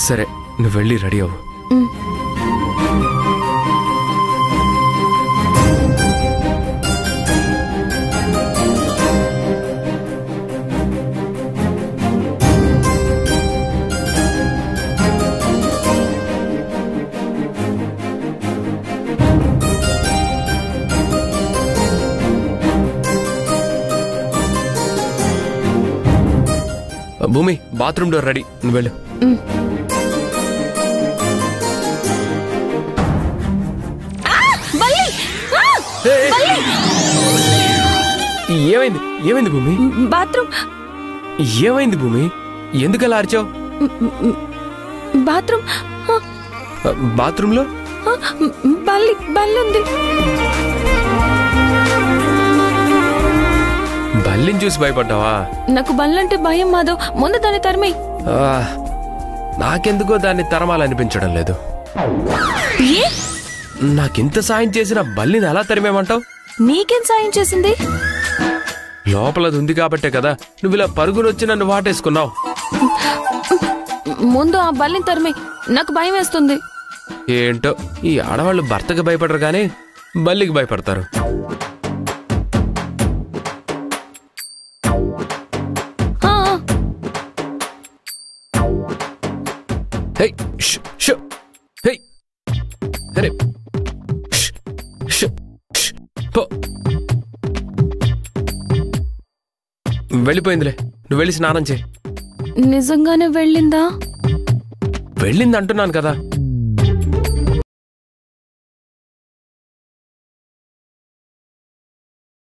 సరే నువ్వు వెళ్ళి రెడీ అవ్వు. భూమి బాత్రూమ్ డోర్ రెడీ, నువ్వు వెళ్ళు. ఏమైంది ఏమైంది భూమి? బాత్రూమ్ ఏమైంది భూమి? ఎందుకలా అరిచావు? బాత్రూమ్ బాత్రూంలో బల్లి ఉంది. బల్లిని చూసి భయపడ్డావా? నాకు బల్లంటే భయం మాధవ్, ముందు దాన్ని తరిమే. నాకెందుకో దాన్ని తరమాలనిపించడం లేదు. నాకింత సాయం చేసిన బల్లిని ఎలా తరిమేమంటావు? నీకేం సాయం చేసింది? లోపలది ఉంది కాబట్టే కదా నువ్వు ఇలా పరుగునొచ్చి నన్ను వాటేసుకున్నావు. ముందు ఆ బల్లిని తరిమే, నాకు భయం వేస్తుంది. ఏంటో ఈ ఆడవాళ్ళు భర్తకి భయపడరు కానీ బల్లికి భయపడతారు. వెళ్ళిపోయిందిలే, నువ్వు వెళ్ళి స్నానం చేయి. నిజంగానే వెళ్ళిందా? వెళ్ళింది అంటున్నాను కదా.